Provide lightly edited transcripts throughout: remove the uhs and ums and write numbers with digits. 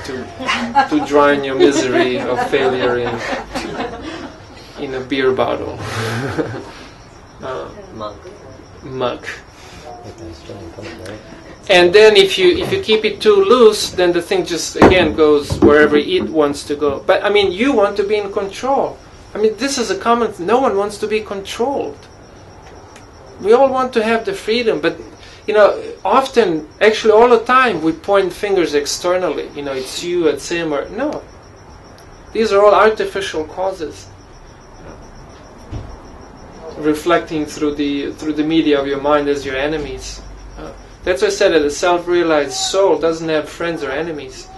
to drown your misery of failure in a beer bottle. Mug. And then if you keep it too loose, then the thing just again goes wherever it wants to go. But I mean, you want to be in control. I mean, this is a common. No one wants to be controlled. We all want to have the freedom, but often, actually, all the time, we point fingers externally. It's you, it's him, or no. These are all artificial causes, reflecting through the media of your mind as your enemies. That's why I said that a self-realized soul doesn't have friends or enemies,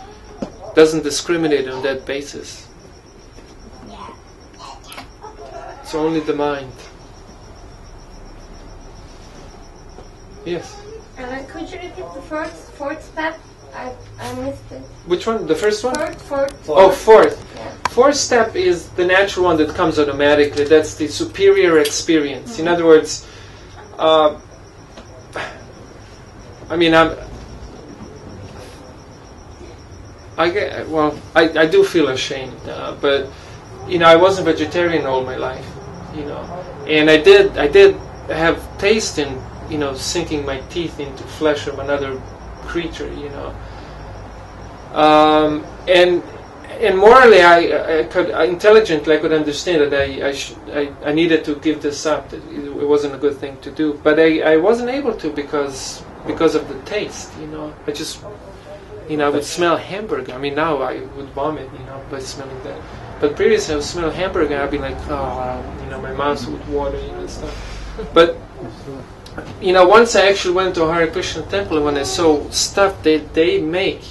doesn't discriminate on that basis. It's only the mind. Yes. Could you repeat the fourth step? I missed it. Which one? The first one? Fourth. Oh, fourth. Yeah. Fourth step is the natural one that comes automatically. That's the superior experience. Mm-hmm. In other words, I do feel ashamed, but I wasn't vegetarian all my life, and I did have taste in sinking my teeth into flesh of another creature, and morally, intelligently, I could understand that I needed to give this up. That it wasn't a good thing to do, but I wasn't able to because of the taste. I just, I would smell hamburger. I mean, now I would vomit, by smelling that. But previously, I would smell hamburger, and I'd be like, my mouth would water, and stuff. But once I actually went to a Hare Krishna temple, and when I saw stuff they make,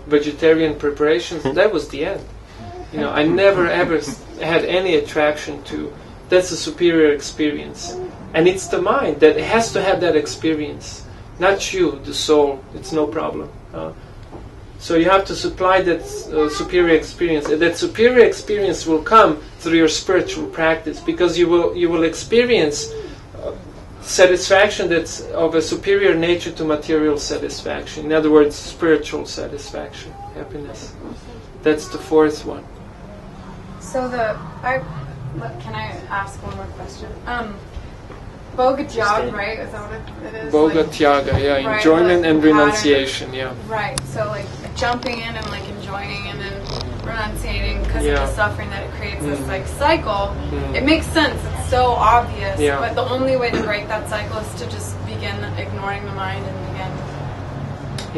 vegetarian preparations, that was the end. I never ever had any attraction to. That's a superior experience, and it's the mind that has to have that experience, not you, the soul. It's no problem. So you have to supply that superior experience. And that superior experience will come through your spiritual practice, because you will experience satisfaction that's of a superior nature to material satisfaction. In other words, spiritual satisfaction, happiness. That's the fourth one. So can I ask one more question? Boga-tyaga, right? Is that what it is? Boga-tyaga, yeah, right, enjoyment and renunciation, yeah. Right, so jumping in and enjoying and then renunciating because of the suffering that it creates, this cycle. It makes sense, it's so obvious, but the only way to break that cycle is to just begin ignoring the mind and begin.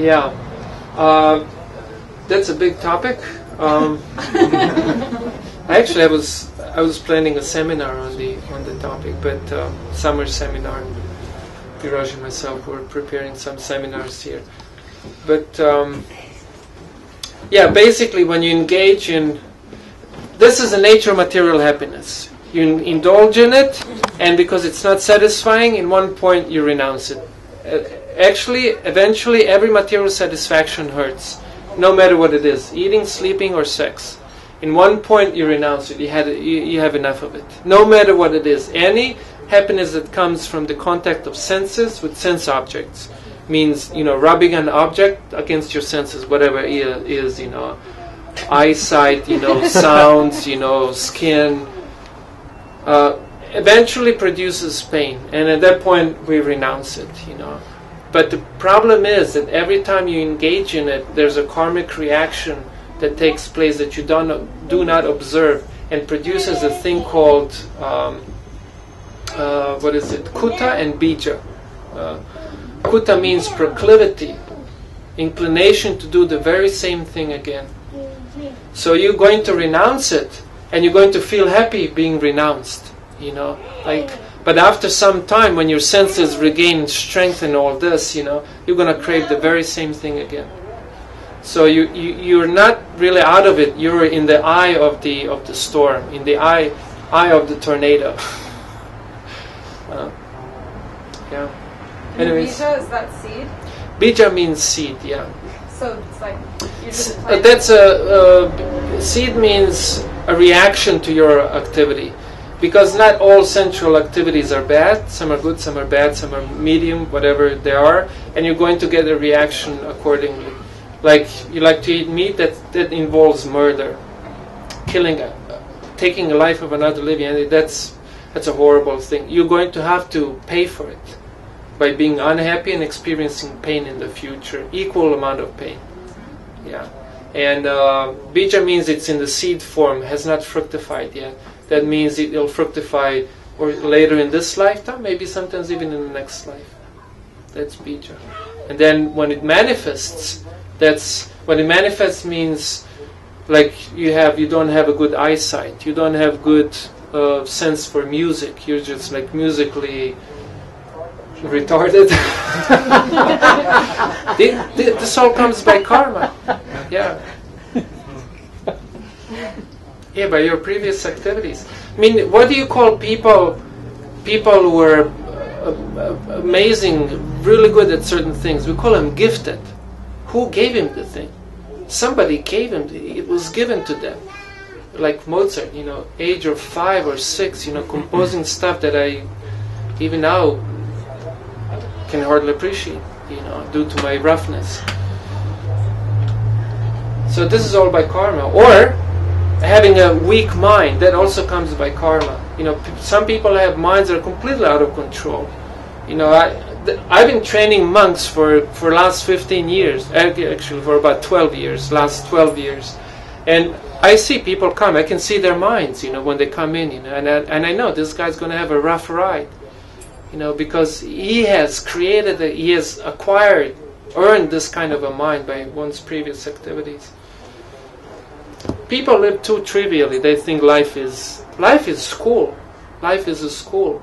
Yeah, that's a big topic. Actually, I was planning a seminar on the topic, but summer seminar. Viraj and myself were preparing some seminars here, but basically, when you engage in this, is the nature of material happiness. You indulge in it, and because it's not satisfying, in one point you renounce it. Actually, eventually, every material satisfaction hurts, no matter what it is: eating, sleeping, or sex. In one point you renounce it. You have enough of it. No matter what it is. Any happiness that comes from the contact of senses with sense objects means, rubbing an object against your senses, whatever it is, eyesight, sounds, skin, eventually produces pain. And at that point we renounce it, But the problem is that every time you engage in it, there's a karmic reaction that takes place that you do not observe, and produces a thing called Kuta and Bija. Kuta means proclivity, inclination to do the very same thing again. So you're going to renounce it, and you're going to feel happy being renounced. But after some time, when your senses regain strength and all this, you're going to crave the very same thing again. So you're not really out of it. You're in the eye of the storm, in the eye of the tornado. Anyways, bija, is that seed? Bija means seed. Yeah. So it's you just that's seed means a reaction to your activity, because not all sensual activities are bad. Some are good, some are bad, some are medium, whatever they are, and you're going to get a reaction accordingly. like you like to eat meat, that involves murder, killing, taking a life of another living, and that's a horrible thing. You're going to have to pay for it by being unhappy and experiencing pain in the future, equal amount of pain. Yeah, and bija means it's in the seed form, has not fructified yet. That means it'll fructify or later in this lifetime, maybe sometimes even in the next life. That's bija. And then when it manifests, when it manifests means like you don't have a good eyesight, you don't have good sense for music, you're just like musically retarded. This all comes by karma. Yeah. Yeah, by your previous activities. I mean, what do you call people who are amazing, really good at certain things? We call them gifted. Who gave him the thing? Somebody gave him. It was given to them. Like Mozart, age of 5 or 6, composing stuff that I even now can hardly appreciate, due to my roughness. So this is all by karma. Or having a weak mind, that also comes by karma. Some people have minds that are completely out of control. I've been training monks for last 15 years, actually for about 12 years, last 12 years. And I see people come, I can see their minds, when they come in, and I know this guy's going to have a rough ride, because he has created, he has earned this kind of a mind by one's previous activities. People live too trivially. They think life is school. Life is a school.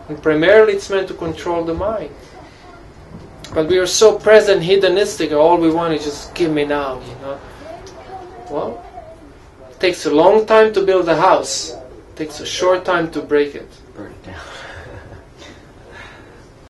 And primarily it's meant to control the mind. But we are so present, hedonistic, all we want is just give me now, Well, it takes a long time to build a house. It takes a short time to break it. Burn it down.